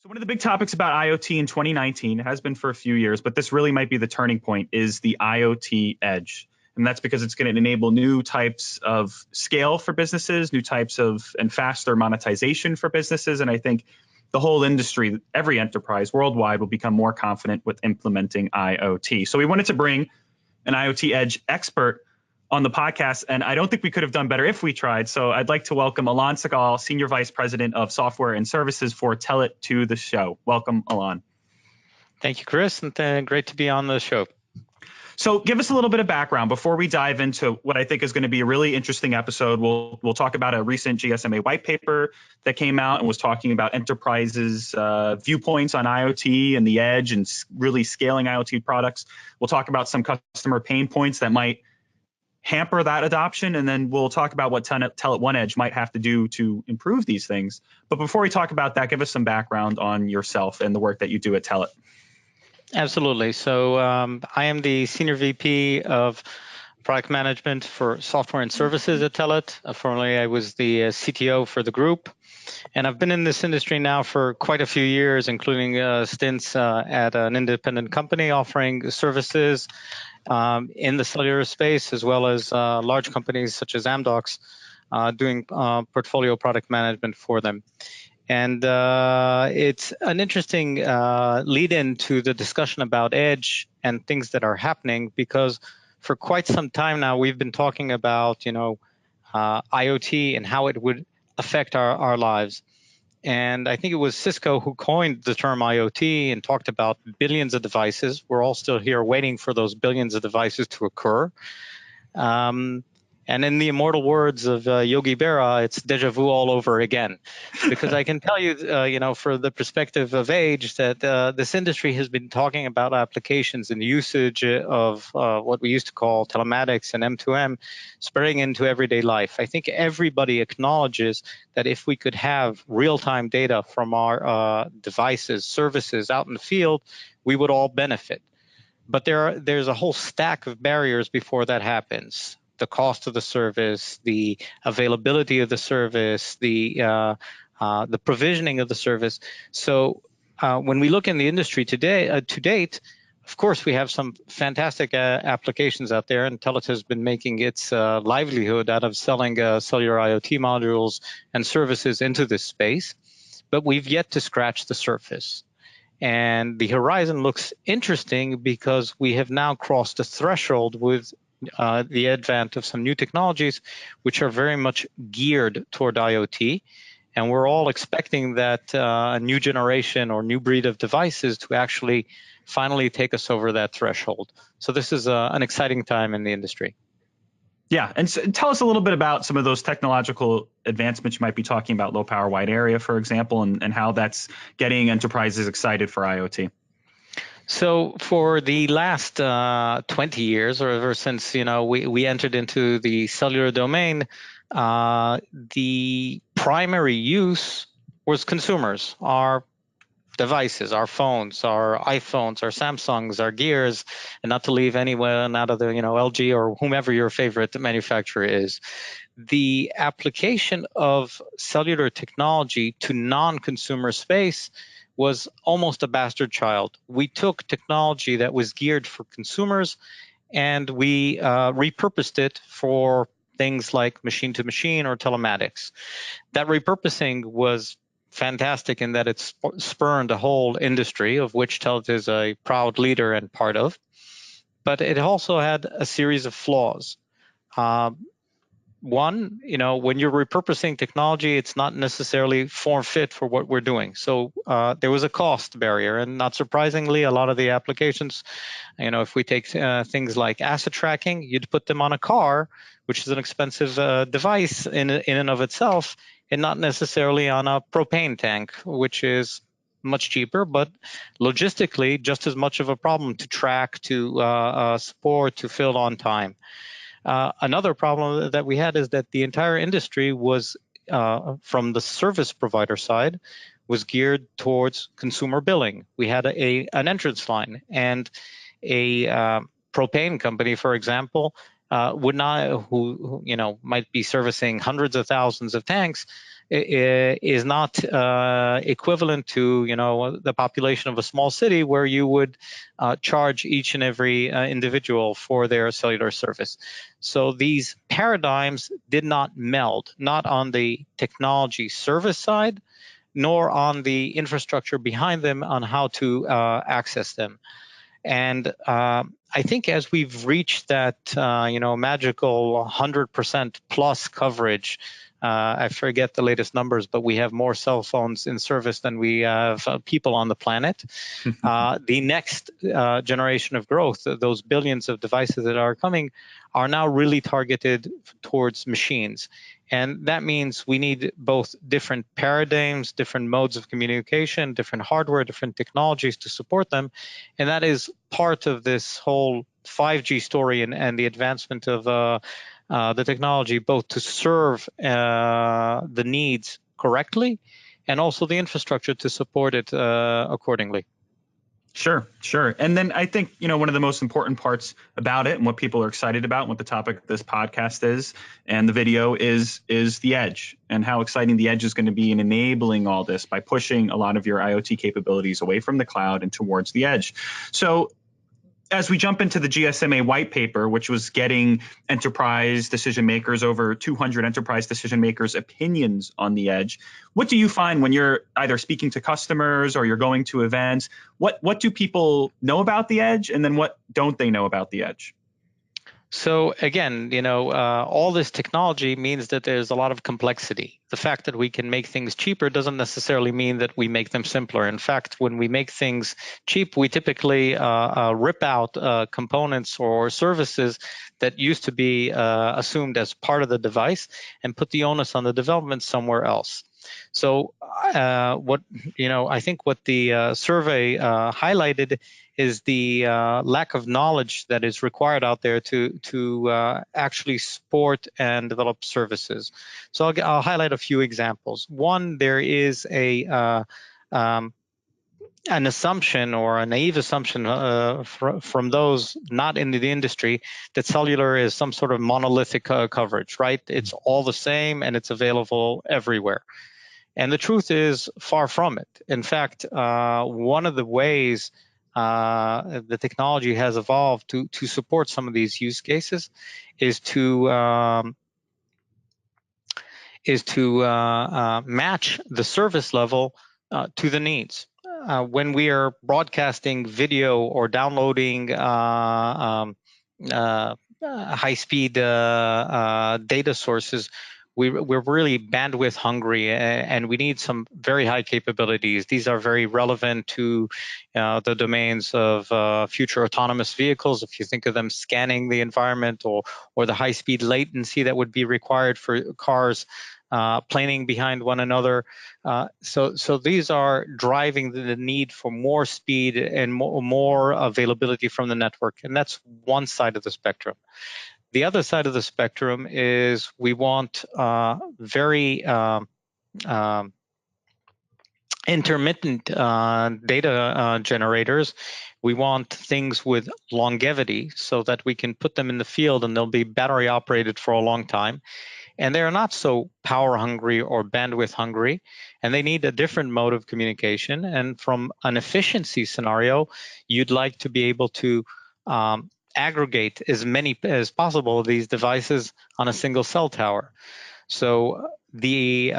So one of the big topics about IoT in 2019 has been for a few years, but this really might be the turning point, is the IoT Edge. And that's because it's going to enable new types of scale for businesses, new types of and faster monetization for businesses. And I think the whole industry, every enterprise worldwide will become more confident with implementing IoT. So we wanted to bring an IoT Edge expert on the podcast, and I don't think we could have done better if we tried. So I'd like to welcome Alon Segal, Senior Vice President of Software and Services for Telit, to the show. Welcome, Alon. Thank you, Chris, and great to be on the show. So give us a little bit of background before we dive into what I think is going to be a really interesting episode. We'll talk about a recent GSMA white paper that came out and was talking about enterprises' viewpoints on IoT and the edge and really scaling IoT products. We'll talk about some customer pain points that might hamper that adoption, and then we'll talk about what Telit OneEdge might have to do to improve these things. But before we talk about that, give us some background on yourself and the work that you do at Telit. Absolutely. So I am the Senior VP of Product Management for Software and Services at Telit. Formerly, I was the CTO for the group. And I've been in this industry now for quite a few years, including stints at an independent company offering services in the cellular space, as well as large companies such as Amdocs doing portfolio product management for them. And it's an interesting lead-in to the discussion about Edge and things that are happening, because for quite some time now, we've been talking about, IoT and how it would affect our lives. And I think it was Cisco who coined the term IoT and talked about billions of devices. We're all still here waiting for those billions of devices to occur. And in the immortal words of Yogi Berra, it's deja vu all over again. Because I can tell you, for the perspective of age, that this industry has been talking about applications and usage of what we used to call telematics and M2M spreading into everyday life. I think everybody acknowledges that if we could have real-time data from our devices, services out in the field, we would all benefit. But there's a whole stack of barriers before that happens. The cost of the service, the availability of the service, the provisioning of the service. So when we look in the industry today, to date, of course, we have some fantastic applications out there, and Telit has been making its livelihood out of selling cellular IoT modules and services into this space. But we've yet to scratch the surface. And the horizon looks interesting because we have now crossed the threshold with the advent of some new technologies, which are very much geared toward IoT. And we're all expecting that a new generation or new breed of devices to actually finally take us over that threshold. So this is an exciting time in the industry. Yeah, and so tell us a little bit about some of those technological advancements you might be talking about, low power wide area, for example, and how that's getting enterprises excited for IoT. So for the last 20 years, or ever since we entered into the cellular domain, the primary use was consumers, our devices, our phones, our iPhones, our Samsungs, our Gears, and not to leave anyone out of the LG or whomever your favorite manufacturer is. The application of cellular technology to non-consumer space was almost a bastard child. We took technology that was geared for consumers and we repurposed it for things like machine-to-machine or telematics. That repurposing was fantastic in that it spurned a whole industry of which Telit is a proud leader and part of, but it also had a series of flaws. One, when you're repurposing technology, it's not necessarily form fit for what we're doing. So there was a cost barrier, and not surprisingly, a lot of the applications, if we take things like asset tracking, you'd put them on a car, which is an expensive device in and of itself, and not necessarily on a propane tank, which is much cheaper, but logistically just as much of a problem to track, to support, to fill on time. Another problem that we had is that the entire industry was, from the service provider side, was geared towards consumer billing. We had an entrance line, and a propane company, for example, would not, who might be servicing hundreds of thousands of tanks, is not equivalent to the population of a small city where you would charge each and every individual for their cellular service. So these paradigms did not meld, not on the technology service side, nor on the infrastructure behind them on how to access them. And I think as we've reached that magical 100% plus coverage, I forget the latest numbers, but we have more cell phones in service than we have people on the planet. The next generation of growth, those billions of devices that are coming, are now really targeted towards machines. And that means we need both different paradigms, different modes of communication, different hardware, different technologies to support them. And that is part of this whole 5G story and the advancement of the technology, both to serve the needs correctly and also the infrastructure to support it accordingly. Sure. And then I think, one of the most important parts about it and what people are excited about and what the topic of this podcast is and the video is the edge, and how exciting the edge is going to be in enabling all this by pushing a lot of your IoT capabilities away from the cloud and towards the edge. So as we jump into the GSMA white paper, which was getting enterprise decision makers, over 200 enterprise decision makers' opinions on the edge, what do you find when you're either speaking to customers or you're going to events? What do people know about the edge, and then what don't they know about the edge? So again, all this technology means that there's a lot of complexity. The fact that we can make things cheaper doesn't necessarily mean that we make them simpler. In fact, when we make things cheap, we typically rip out components or services that used to be assumed as part of the device and put the onus on the development somewhere else. So I think what the survey highlighted is the lack of knowledge that is required out there to actually support and develop services. So I'll highlight a few examples. One, there is an assumption, or a naive assumption from those not in the industry, that cellular is some sort of monolithic coverage, right? It's all the same and it's available everywhere. And the truth is far from it. In fact, one of the ways the technology has evolved to support some of these use cases is to match the service level to the needs. When we are broadcasting video or downloading high-speed data sources, we're really bandwidth hungry, and we need some very high capabilities. These are very relevant to the domains of future autonomous vehicles. If you think of them scanning the environment, or the high-speed latency that would be required for cars planing behind one another. So these are driving the need for more speed and more availability from the network. And that's one side of the spectrum. The other side of the spectrum is we want very intermittent data generators. We want things with longevity so that we can put them in the field and they'll be battery operated for a long time. And they're not so power hungry or bandwidth hungry, and they need a different mode of communication. And from an efficiency scenario, you'd like to be able to aggregate as many as possible of these devices on a single cell tower. So the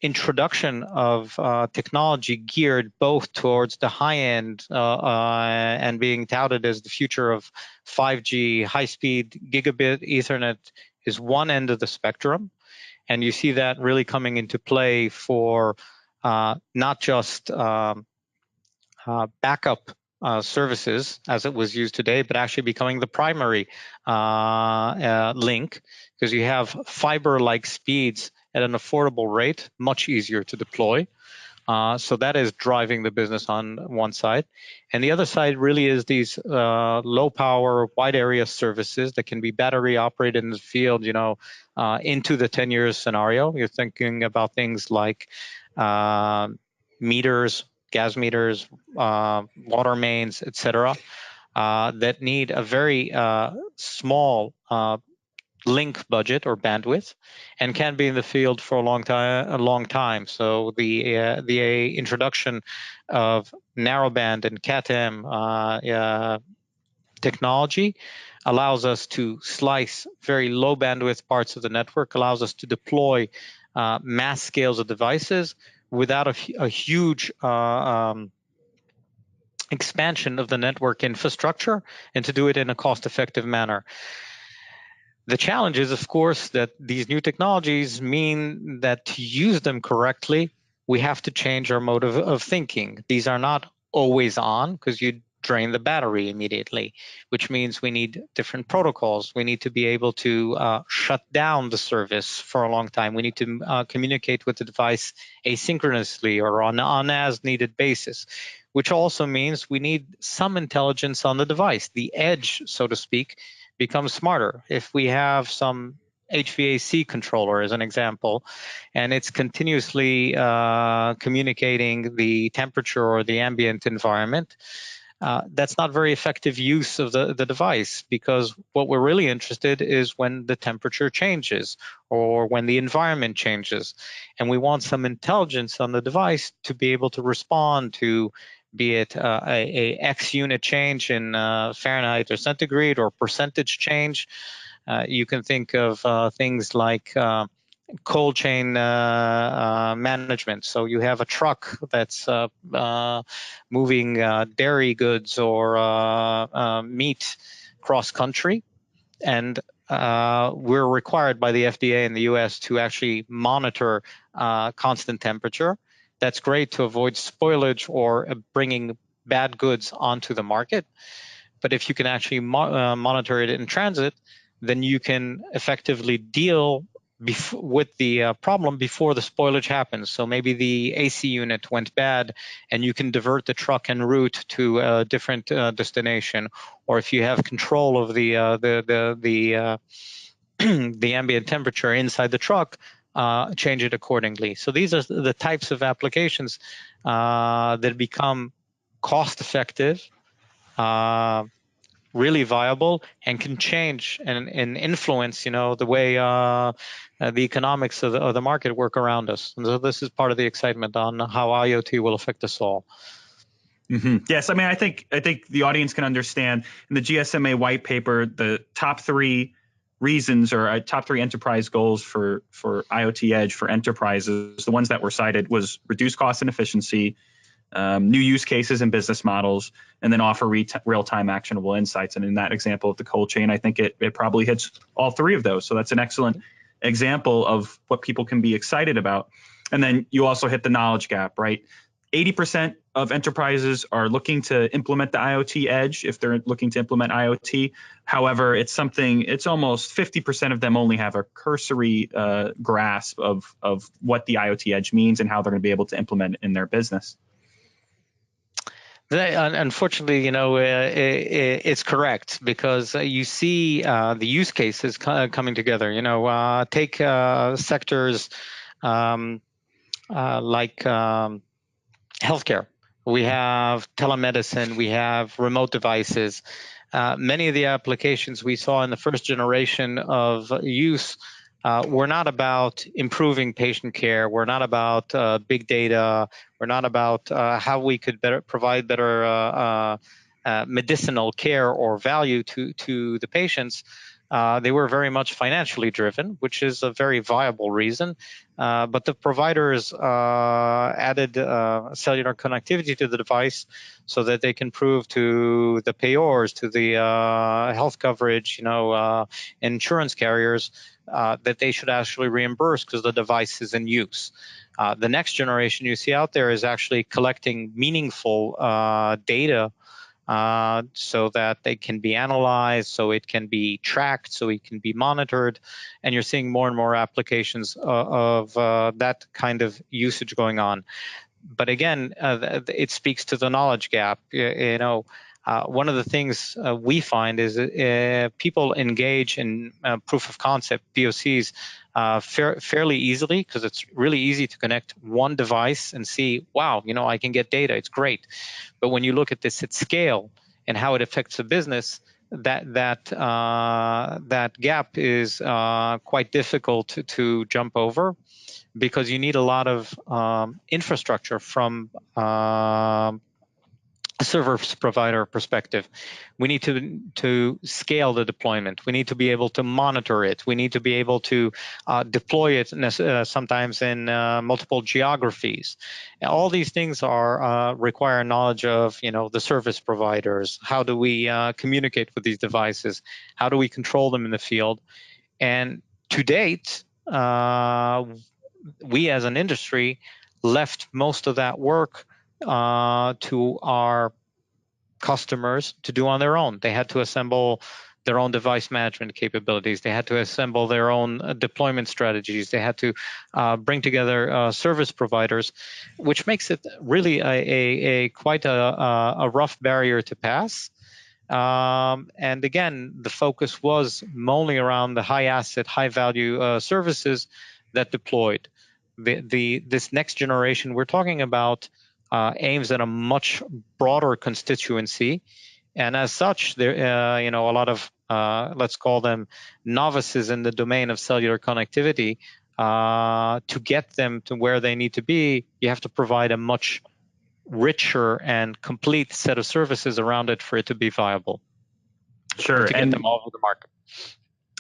introduction of technology geared both towards the high end and being touted as the future of 5G, high-speed gigabit Ethernet is one end of the spectrum. And you see that really coming into play for not just backup services as it was used today, but actually becoming the primary link, because you have fiber-like speeds at an affordable rate, much easier to deploy. So that is driving the business on one side. And the other side really is these low power, wide area services that can be battery operated in the field, into the 10 years scenario. You're thinking about things like meters, gas meters, water mains, etc. that need a very small link budget or bandwidth, and can be in the field for a long time. So the introduction of narrowband and Cat-M technology allows us to slice very low bandwidth parts of the network, allows us to deploy mass scales of devices without a huge expansion of the network infrastructure, and to do it in a cost-effective manner. The challenge is, of course, that these new technologies mean that to use them correctly, we have to change our mode of thinking. These are not always on, because you drain the battery immediately, which means we need different protocols. We need to be able to shut down the service for a long time. We need to communicate with the device asynchronously or on an as-needed basis, which also means we need some intelligence on the device. The edge, so to speak, becomes smarter. If we have some HVAC controller, as an example, and it's continuously communicating the temperature or the ambient environment, that's not very effective use of the device, because what we're really interested is when the temperature changes or when the environment changes. And we want some intelligence on the device to be able to respond to, be it a X unit change in Fahrenheit or centigrade, or percentage change. You can think of things like cold chain management. So you have a truck that's moving dairy goods or meat cross country, and we're required by the FDA in the US to actually monitor constant temperature. That's great to avoid spoilage or bringing bad goods onto the market. But if you can actually monitor it in transit, then you can effectively deal with the problem before the spoilage happens. So maybe the AC unit went bad, and you can divert the truck en route to a different destination. Or if you have control of the ambient temperature inside the truck, change it accordingly. So these are the types of applications that become cost-effective, really viable, and can change and influence, the way the economics of the market work around us. And so this is part of the excitement on how IoT will affect us all. Mm-hmm. Yes, I mean, I think the audience can understand in the GSMA white paper, the top 3 reasons or top 3 enterprise goals for IoT Edge for enterprises. The ones that were cited was reduce cost and efficiency, new use cases and business models, and then offer real-time actionable insights. And in that example of the cold chain, I think it probably hits all 3 of those. So that's an excellent example of what people can be excited about. And then you also hit the knowledge gap, right? 80% of enterprises are looking to implement the IoT Edge if they're looking to implement IoT. However, it's almost 50% of them only have a cursory grasp of what the IoT Edge means and how they're going to be able to implement it in their business. Unfortunately, it's correct, because you see the use cases coming together. Take sectors like healthcare. We have telemedicine, we have remote devices. Many of the applications we saw in the first generation of use were not about improving patient care. We're not about big data. We're not about how we could provide better medicinal care or value to the patients. They were very much financially driven, which is a very viable reason. But the providers added cellular connectivity to the device so that they can prove to the payors, to the health coverage, insurance carriers, that they should actually reimburse because the device is in use. The next generation you see out there is actually collecting meaningful data so that they can be analyzed, so it can be tracked, so it can be monitored. And you're seeing more and more applications of that kind of usage going on. But again, it speaks to the knowledge gap. One of the things we find is people engage in proof of concept, POCs, fairly easily, because it's really easy to connect one device and see, wow, I can get data. It's great. But when you look at this at scale, and how it affects the business, that gap is quite difficult to jump over, because you need a lot of infrastructure from a service provider perspective. We need to scale the deployment. We need to be able to monitor it. We need to be able to deploy it sometimes in multiple geographies. And all these things are require knowledge of the service providers. How do we communicate with these devices? How do we control them in the field? And to date, we as an industry left most of that work to our customers to do on their own. They had to assemble their own device management capabilities. They had to assemble their own deployment strategies. They had to bring together service providers, which makes it really a quite a rough barrier to pass. And again, the focus was mainly around the high asset, high value services that deployed. This next generation we're talking about aims at a much broader constituency, and as such, there a lot of let's call them novices in the domain of cellular connectivity. To get them to where they need to be, you have to provide a much richer and complete set of services around it for it to be viable. Sure, to get them all over the market.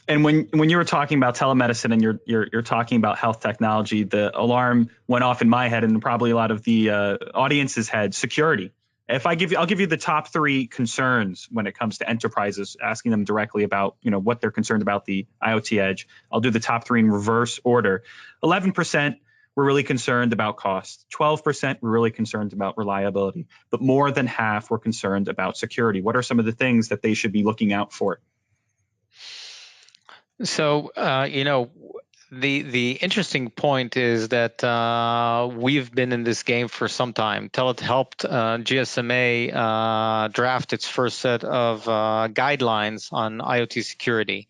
And when you were talking about telemedicine and you're talking about health technology, the alarm went off in my head and probably a lot of the audience's head: security. I'll give you the top 3 concerns when it comes to enterprises, asking them directly about what they're concerned about the IoT Edge. I'll do the top 3 in reverse order. 11% were really concerned about cost. 12% were really concerned about reliability, but more than half were concerned about security. What are some of the things that they should be looking out for? So, the interesting point is that we've been in this game for some time. Telit helped GSMA draft its first set of guidelines on IoT security.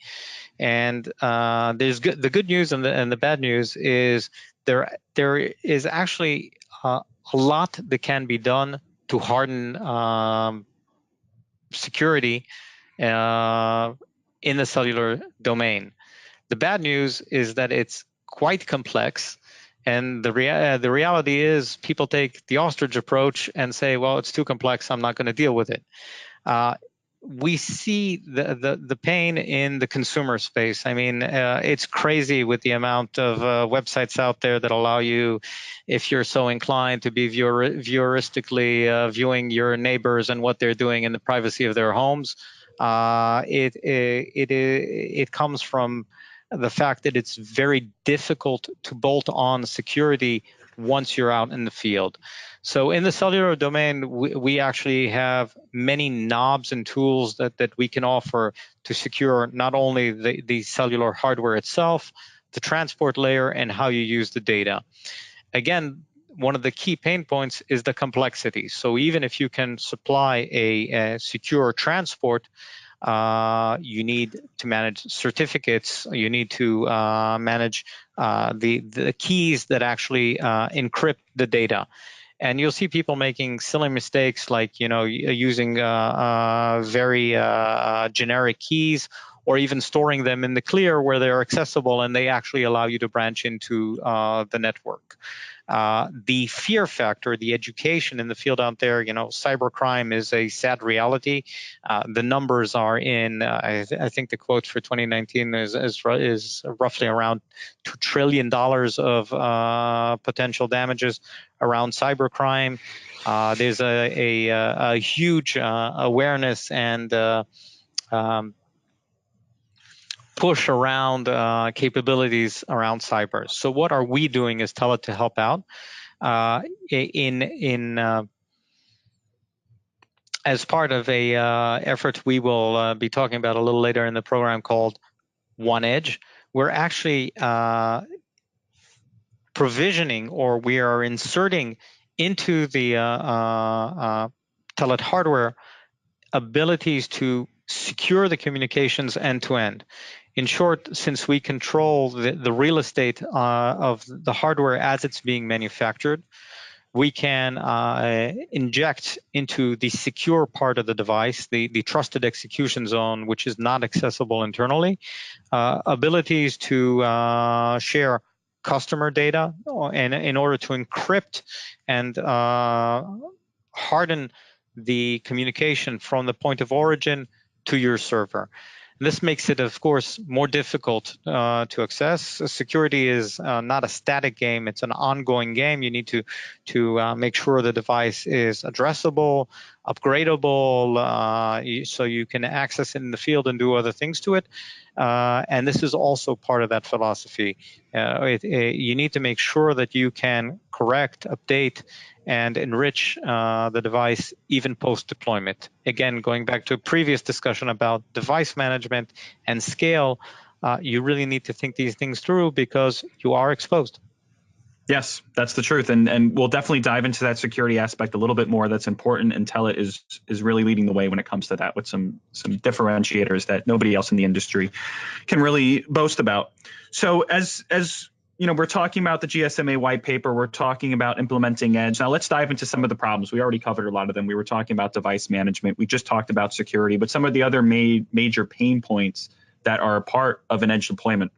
And the good news and the bad news is there is actually a lot that can be done to harden security in the cellular domain. The bad news is that it's quite complex, and the reality is people take the ostrich approach and say, well, it's too complex, I'm not going to deal with it. We see the pain in the consumer space. I mean, it's crazy with the amount of websites out there that allow you, if you're so inclined, to be voyeuristically viewing your neighbors and what they're doing in the privacy of their homes. It comes from the fact that it's very difficult to bolt on security once you're out in the field. So in the cellular domain, we actually have many knobs and tools that we can offer to secure not only the cellular hardware itself, the transport layer, and how you use the data. Again, one of the key pain points is the complexity. So even if you can supply a secure transport, you need to manage certificates. You need to manage the keys that actually encrypt the data. And you'll see people making silly mistakes like using very generic keys, or even storing them in the clear where they're accessible and they actually allow you to branch into the network. The fear factor, the education in the field out there, cybercrime is a sad reality. The numbers are in, I think the quote for 2019 is roughly around $2 trillion of potential damages around cybercrime. There's a huge awareness and push around capabilities around cyber. So what are we doing as Telit to help out? As part of a effort we will be talking about a little later in the program called OneEdge, we're actually provisioning, or we are inserting into the Telit hardware abilities to secure the communications end to end. In short, since we control the real estate of the hardware as it's being manufactured, we can inject into the secure part of the device, the trusted execution zone, which is not accessible internally, abilities to share customer data and in order to encrypt and harden the communication from the point of origin to your server. This makes it, of course, more difficult to access. Security is not a static game; it's an ongoing game. You need to make sure the device is addressable, upgradable, so you can access it in the field and do other things to it. And this is also part of that philosophy. You need to make sure that you can correct, update, and enrich the device even post-deployment. Again, going back to a previous discussion about device management and scale, you really need to think these things through because you are exposed. Yes, that's the truth, and we'll definitely dive into that security aspect a little bit more. That's important, and Telit is really leading the way when it comes to that with some differentiators that nobody else in the industry can really boast about. So as you know, we're talking about the GSMA white paper. We're talking about implementing Edge. Now let's dive into some of the problems. We already covered a lot of them. We were talking about device management. We just talked about security, but some of the other major pain points that are a part of an Edge deployment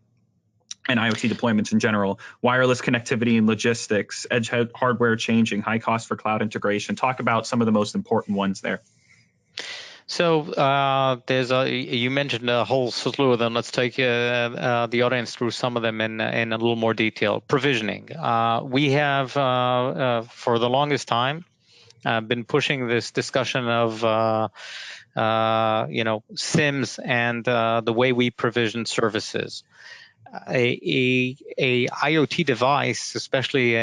and IoT deployments in general: wireless connectivity and logistics, Edge hardware changing, high cost for cloud integration. Talk about some of the most important ones there. So you mentioned a whole slew of them. Let's take the audience through some of them in a little more detail. Provisioning. We have, for the longest time, been pushing this discussion of SIMs and the way we provision services. A IoT device, especially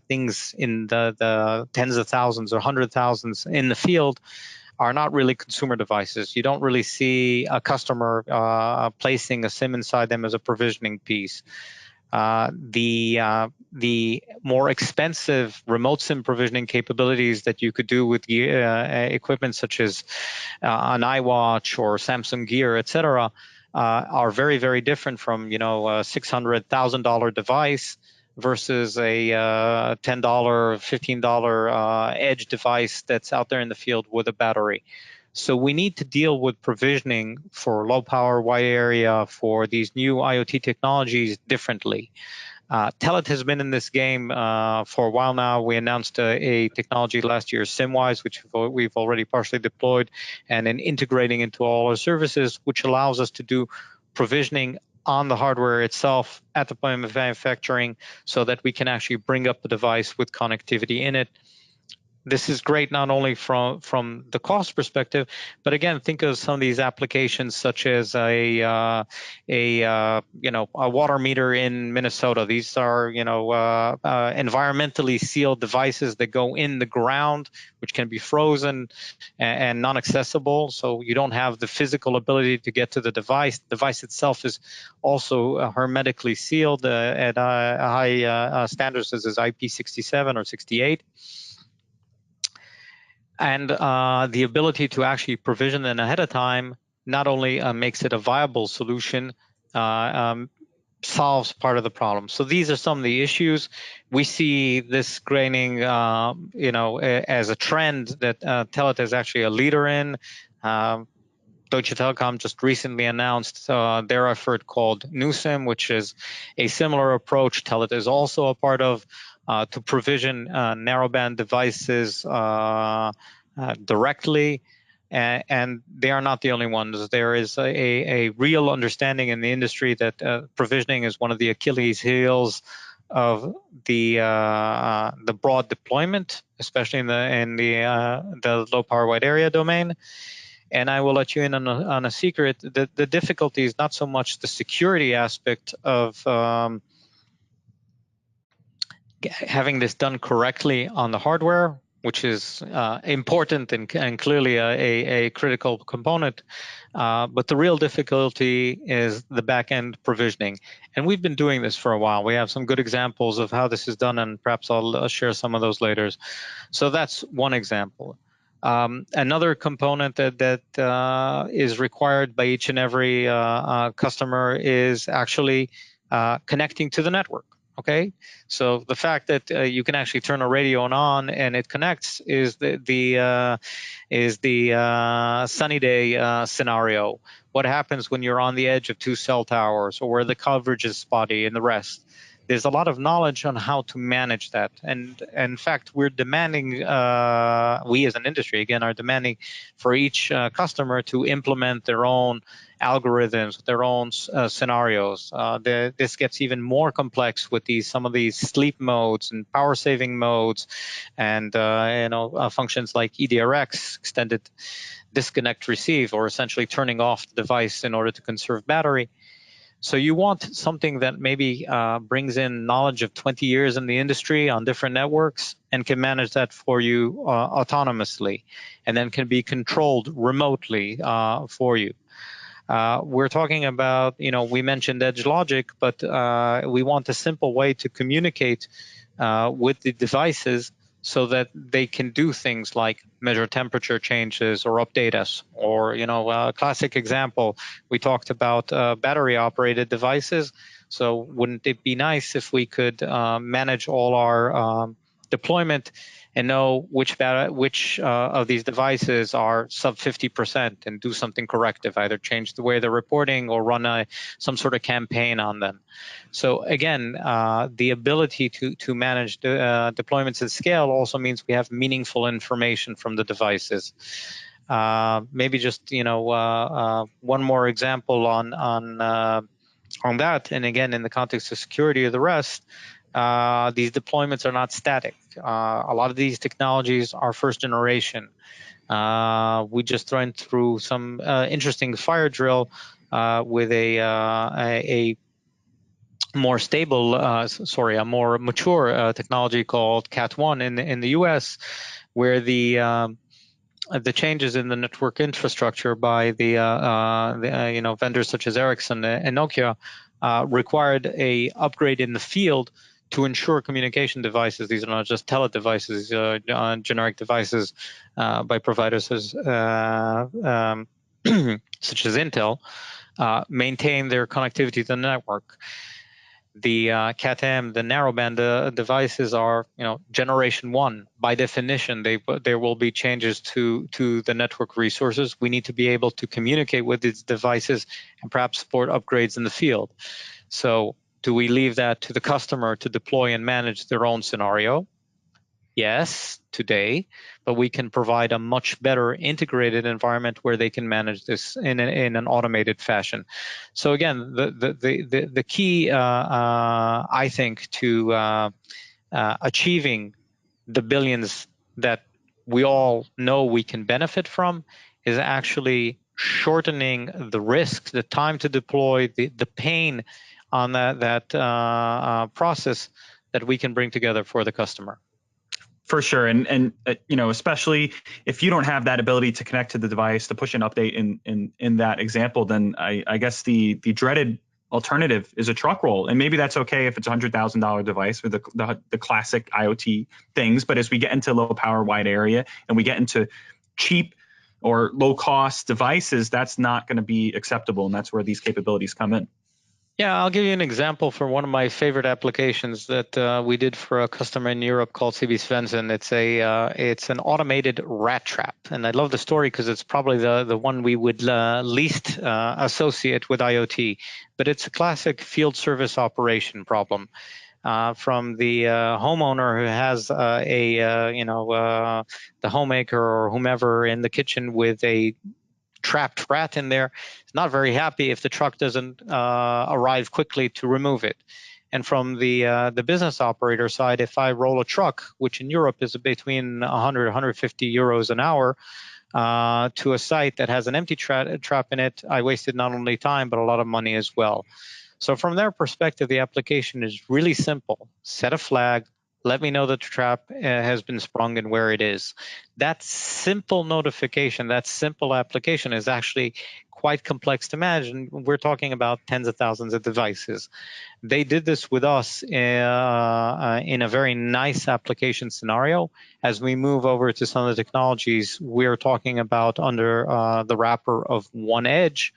things in the tens of thousands or 100,000s in the field, are not really consumer devices. You don't really see a customer placing a SIM inside them as a provisioning piece. The more expensive remote SIM provisioning capabilities that you could do with equipment such as an iWatch or Samsung Gear, etc., are very, very different from a $600,000 device versus a $10, $15 Edge device that's out there in the field with a battery. So we need to deal with provisioning for low power, wide area, for these new IoT technologies differently. Telit has been in this game for a while now. We announced a technology last year, SimWise, which we've already partially deployed, and then integrating into all our services, which allows us to do provisioning on the hardware itself at the point of manufacturing so that we can actually bring up the device with connectivity in it. This is great not only from the cost perspective, but again, think of some of these applications such as a water meter in Minnesota. These are environmentally sealed devices that go in the ground, which can be frozen and non-accessible. So you don't have the physical ability to get to the device. The device itself is also hermetically sealed at high standards as is IP67 or 68. And the ability to actually provision them ahead of time not only makes it a viable solution, solves part of the problem. So these are some of the issues. We see this graining, as a trend that Telit is actually a leader in. Deutsche Telekom just recently announced their effort called NewSim, which is a similar approach. Telit is also a part of to provision narrowband devices directly, and they are not the only ones. There is a real understanding in the industry that provisioning is one of the Achilles heels of the broad deployment, especially in the low power wide area domain. And I will let you in on a secret. The difficulty is not so much the security aspect of having this done correctly on the hardware, which is important and clearly a critical component. But the real difficulty is the back-end provisioning. And we've been doing this for a while. We have some good examples of how this is done, and perhaps I'll share some of those later. So that's one example. Another component that is required by each and every customer is actually connecting to the network. Okay, so the fact that you can actually turn a radio on and it connects is the sunny day scenario. What happens when you're on the edge of two cell towers or where the coverage is spotty and the rest? There's a lot of knowledge on how to manage that, and in fact, we're demanding. We as an industry, again, are demanding for each customer to implement their own algorithms, their own scenarios. This gets even more complex with some of these sleep modes and power saving modes, and functions like EDRX, extended disconnect receive, or essentially turning off the device in order to conserve battery. So you want something that maybe brings in knowledge of 20 years in the industry on different networks and can manage that for you autonomously, and then can be controlled remotely for you. We're talking about, we mentioned edge logic, but we want a simple way to communicate with the devices so that they can do things like measure temperature changes or update us. Or, a classic example, we talked about battery-operated devices. So wouldn't it be nice if we could manage all our deployment and know which of these devices are sub 50% and do something corrective, either change the way they're reporting or run some sort of campaign on them. So again, the ability to manage the deployments at scale also means we have meaningful information from the devices. Maybe just one more example on that, and again in the context of security or the rest. These deployments are not static. A lot of these technologies are first generation. We just went through some interesting fire drill with a more stable, a more mature technology called Cat1 in the US, where the changes in the network infrastructure by the vendors such as Ericsson and Nokia required a upgrade in the field to ensure communication devices. These are not just Telit devices, generic devices by providers as, such as Intel, maintain their connectivity to the network. The Cat-M, the narrowband devices are, generation 1. By definition, there will be changes to the network resources. We need to be able to communicate with these devices and perhaps support upgrades in the field. So do we leave that to the customer to deploy and manage their own scenario? Yes, today, but we can provide a much better integrated environment where they can manage this in an automated fashion. So again, the key, I think, to achieving the billions that we all know we can benefit from is actually shortening the risk, the time to deploy, the pain on that process that we can bring together for the customer. For sure, and especially if you don't have that ability to connect to the device to push an update in that example, then I guess the dreaded alternative is a truck roll, and maybe that's okay if it's $100,000 device with the classic IoT things. But as we get into low power wide area and we get into cheap or low cost devices, that's not going to be acceptable, and that's where these capabilities come in. Yeah, I'll give you an example for one of my favorite applications that we did for a customer in Europe called CB Svensson. It's an automated rat trap, and I love the story because it's probably the one we would least associate with IoT. But it's a classic field service operation problem from the homeowner who has the homemaker or whomever in the kitchen with a trapped rat in there. Is not very happy if the truck doesn't arrive quickly to remove it. And from the business operator side, if I roll a truck, which in Europe is between 100, 150 euros an hour, to a site that has an empty trap in it, I wasted not only time, but a lot of money as well. So from their perspective, the application is really simple. Set a flag, let me know that the trap has been sprung and where it is. That simple notification, that simple application is actually quite complex to manage. And we're talking about tens of thousands of devices. They did this with us in a very nice application scenario. As we move over to some of the technologies we're talking about under the wrapper of OneEdge,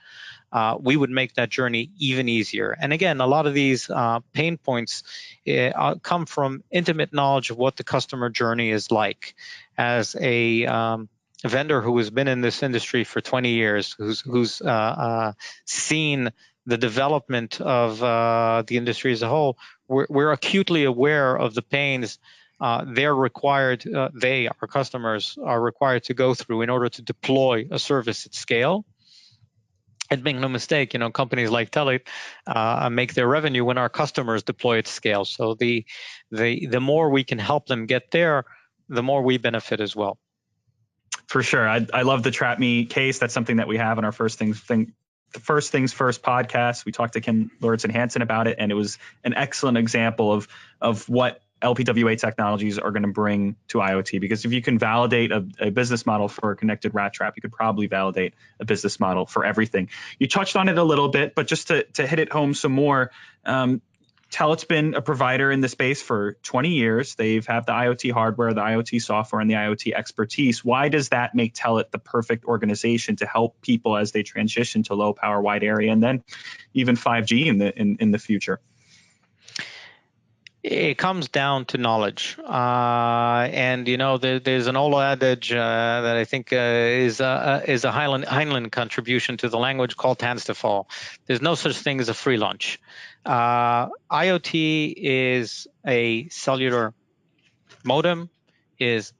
we would make that journey even easier. And again, a lot of these pain points come from intimate knowledge of what the customer journey is like. As a vendor who has been in this industry for 20 years, who's seen the development of the industry as a whole, we're acutely aware of the pains our customers are required to go through in order to deploy a service at scale. And make no mistake, companies like Telit make their revenue when our customers deploy at scale. So the more we can help them get there, the more we benefit as well. For sure. I love the Trap Me case. That's something that we have in our the First Things First podcast. We talked to Ken Lauritsen Hansen about it, and it was an excellent example of what LPWA technologies are going to bring to IoT. Because if you can validate a business model for a connected rat trap, you could probably validate a business model for everything. You touched on it a little bit, but just to hit it home some more, Telit's been a provider in the space for 20 years. They've had the IoT hardware, the IoT software, and the IoT expertise. Why does that make Telit the perfect organization to help people as they transition to low power, wide area, and then even 5G in the future? It comes down to knowledge, and there's an old adage that I think is a Heinlein contribution to the language called "hands to fall." There's no such thing as a free lunch. IoT is a cellular modem, is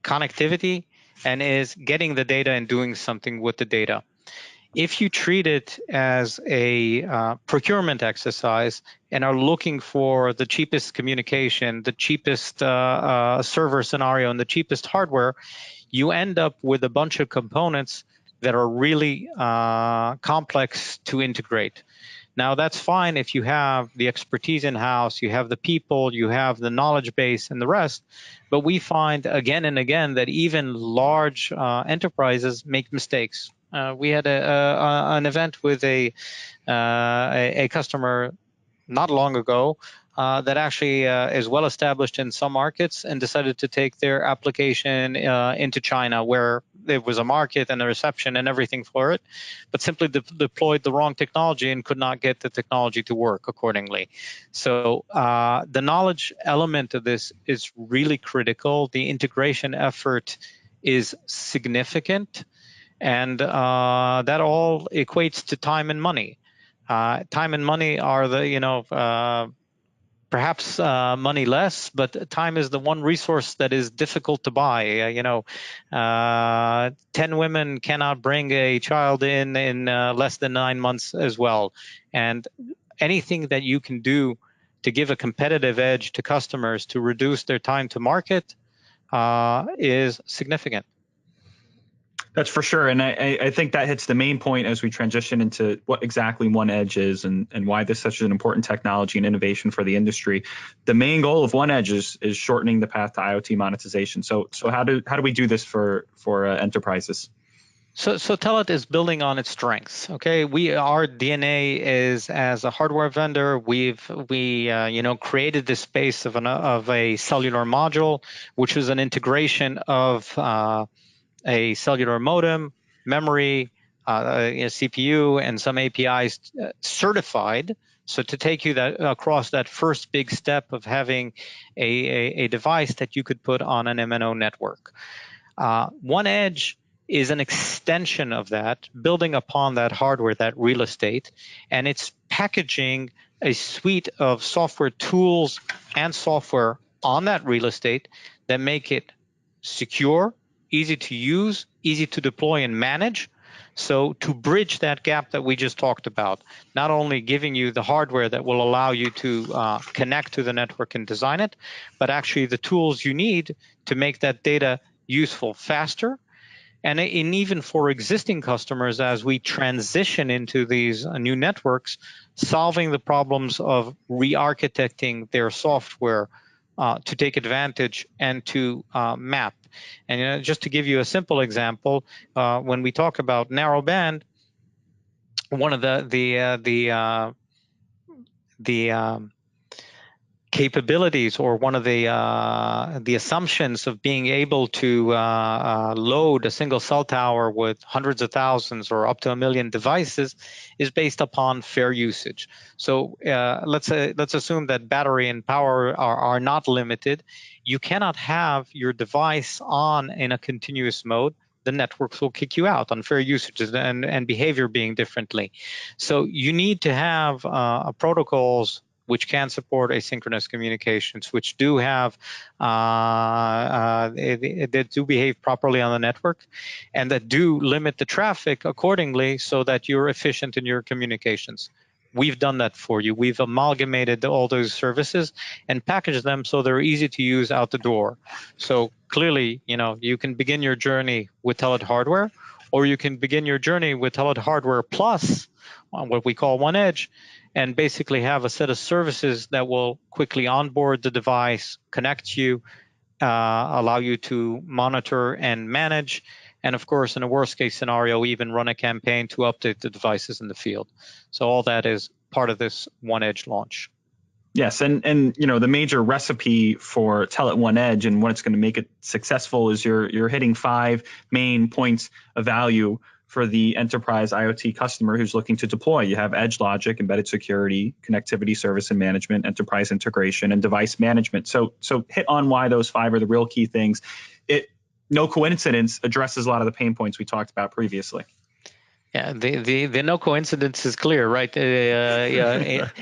connectivity, and is getting the data and doing something with the data. If you treat it as a procurement exercise and are looking for the cheapest communication, the cheapest server scenario, and the cheapest hardware, you end up with a bunch of components that are really complex to integrate. Now, that's fine if you have the expertise in-house, you have the people, you have the knowledge base and the rest, but we find again and again that even large enterprises make mistakes. We had an event with a customer not long ago that actually is well established in some markets and decided to take their application into China, where there was a market and a reception and everything for it, but simply deployed the wrong technology and could not get the technology to work accordingly. So the knowledge element of this is really critical. The integration effort is significant. And that all equates to time and money. Time and money are perhaps money less, but time is the one resource that is difficult to buy. 10 women cannot bring a child in less than 9 months as well. And anything that you can do to give a competitive edge to customers to reduce their time to market is significant. That's for sure. And I think that hits the main point as we transition into what exactly OneEdge is and why this is such an important technology and innovation for the industry. The main goal of OneEdge is shortening the path to IoT monetization. So how do we do this for enterprises? So Telit is building on its strengths. Okay, our DNA is as a hardware vendor. We created this space of a cellular module, which is an integration of a cellular modem, memory, a CPU, and some APIs certified. So to take you across that first big step of having a device that you could put on an MNO network. OneEdge is an extension of that, building upon that hardware, that real estate, and it's packaging a suite of software tools and software on that real estate that make it secure, easy to use, easy to deploy and manage. So to bridge that gap that we just talked about, not only giving you the hardware that will allow you to connect to the network and design it, but actually the tools you need to make that data useful faster. And even for existing customers, as we transition into these new networks, solving the problems of re-architecting their software to take advantage and to map. And just to give you a simple example, when we talk about narrowband, one of the capabilities, or one of the assumptions of being able to load a single cell tower with hundreds of thousands or up to 1 million devices is based upon fair usage. So let's assume that battery and power are not limited. You cannot have your device on in a continuous mode. The networks will kick you out on fair usage and behavior being differently. So you need to have protocols which can support asynchronous communications, which do have that do behave properly on the network, and that do limit the traffic accordingly, so that you're efficient in your communications. We've done that for you. We've amalgamated all those services and packaged them so they're easy to use out the door. So clearly, you can begin your journey with Telit hardware, or you can begin your journey with Telit hardware plus what we call OneEdge, and basically have a set of services that will quickly onboard the device, connect you, allow you to monitor and manage, and of course, in a worst case scenario, even run a campaign to update the devices in the field. So all that is part of this OneEdge launch. Yes, and the major recipe for Telit OneEdge and what it's going to make it successful is you're hitting 5 main points of value for the enterprise IoT customer who's looking to deploy. You have edge logic, embedded security, connectivity, service and management, enterprise integration, and device management. So hit on why those 5 are the real key things. It, no coincidence, addresses a lot of the pain points we talked about previously. Yeah, the no coincidence is clear, right? The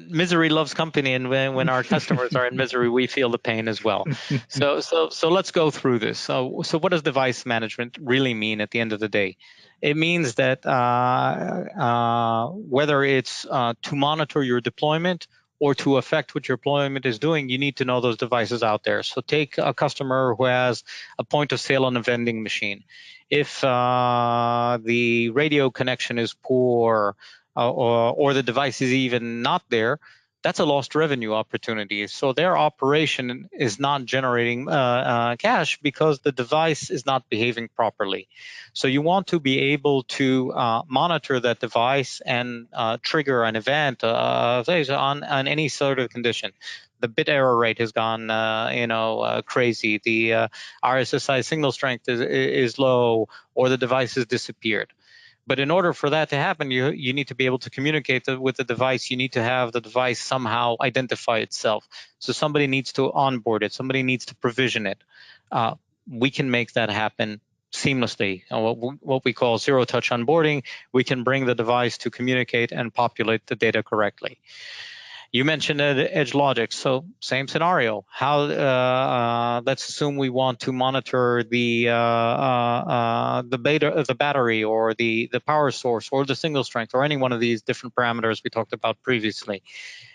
misery loves company, and when our customers are in misery, we feel the pain as well. So let's go through this. So what does device management really mean at the end of the day? It means that whether it's to monitor your deployment or to affect what your deployment is doing, you need to know those devices out there. So take a customer who has a point of sale on a vending machine. If the radio connection is poor, or the device is even not there, that's a lost revenue opportunity. So their operation is not generating cash because the device is not behaving properly. So you want to be able to monitor that device and trigger an event on any sort of condition. The bit error rate has gone, crazy. The RSSI signal strength is low, or the device has disappeared. But in order for that to happen, you need to be able to communicate with the device. You need to have the device somehow identify itself. So somebody needs to onboard it. Somebody needs to provision it. We can make that happen seamlessly. What we call zero-touch onboarding. We can bring the device to communicate and populate the data correctly. You mentioned edge logic, so same scenario. How? Let's assume we want to monitor the battery, or the power source, or the signal strength, or any one of these different parameters we talked about previously.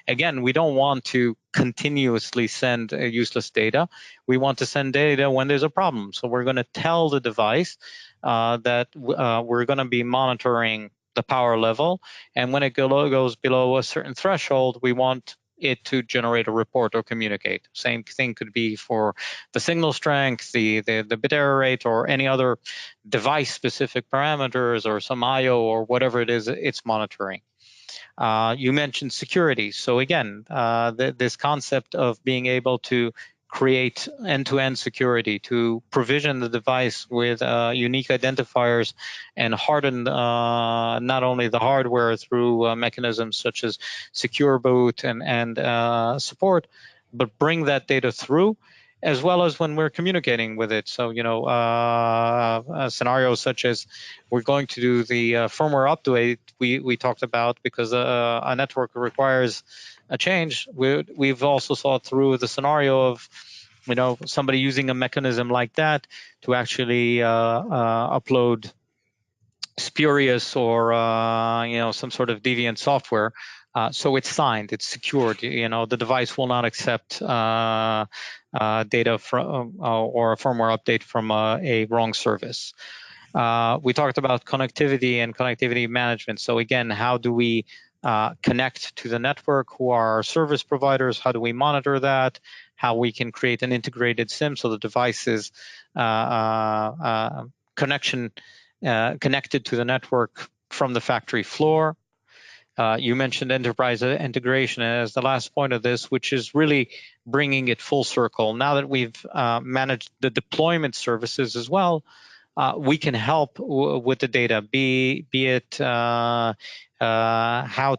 Again, we don't want to continuously send useless data. We want to send data when there's a problem. So we're going to tell the device that we're going to be monitoring the power level, and when it goes below a certain threshold, we want it to generate a report or communicate. Same thing could be for the signal strength, the bit error rate, or any other device-specific parameters, or some I/O, or whatever it is it's monitoring. You mentioned security. So again, this concept of being able to create end-to-end security, to provision the device with unique identifiers, and harden not only the hardware through mechanisms such as secure boot and support, but bring that data through, as well as when we're communicating with it. So, scenarios such as we're going to do the firmware update we talked about, because a network requires a change. We've also thought through the scenario of, somebody using a mechanism like that to actually upload spurious or some sort of deviant software. So it's signed, it's secured. The device will not accept data from or a firmware update from a wrong service. We talked about connectivity and connectivity management. So again, how do we connect to the network? Who are our service providers? How do we monitor that? How we can create an integrated SIM so the device is connected to the network from the factory floor. You mentioned enterprise integration as the last point of this, which is really bringing it full circle. Now that we've managed the deployment services as well, we can help with the data, be it how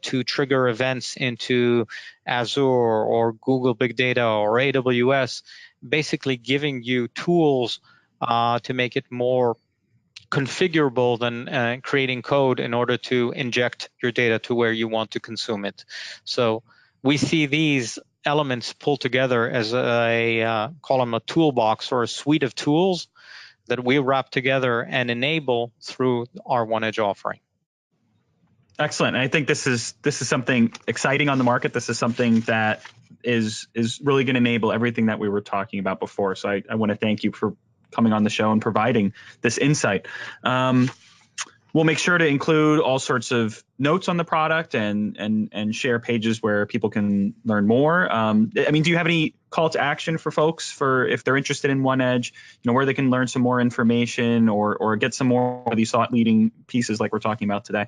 to trigger events into Azure or Google Big Data or AWS, basically giving you tools to make it more configurable than creating code in order to inject your data to where you want to consume it. So we see these elements pulled together as call them a toolbox or a suite of tools that we wrap together and enable through our OneEdge offering. Excellent. And I think this is something exciting on the market. This is something that is really going to enable everything that we were talking about before. So I want to thank you for coming on the show and providing this insight. We'll make sure to include all sorts of notes on the product and share pages where people can learn more. I mean, do you have any call to action for folks for if they're interested in OneEdge, where they can learn some more information or get some more of these thought leading pieces like we're talking about today?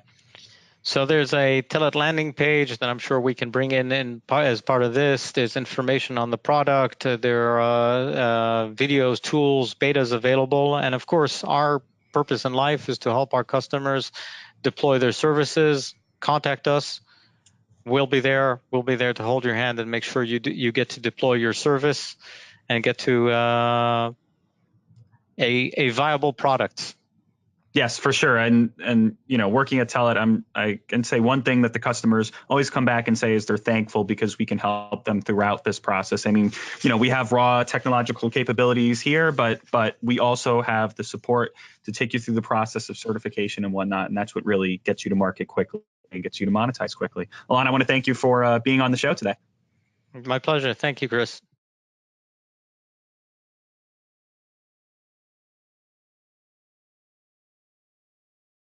So there's a Telit landing page that I'm sure we can bring in as part of this. There's information on the product. There are videos, tools, betas available. And of course, our purpose in life is to help our customers deploy their services. Contact us. We'll be there. We'll be there to hold your hand and make sure you get to deploy your service and get to a viable product. Yes, for sure. And working at Telit, I can say one thing that the customers always come back and say is they're thankful because we can help them throughout this process. I mean, we have raw technological capabilities here, but we also have the support to take you through the process of certification and whatnot. And that's what really gets you to market quickly and gets you to monetize quickly. Alon, I want to thank you for being on the show today. My pleasure. Thank you, Chris.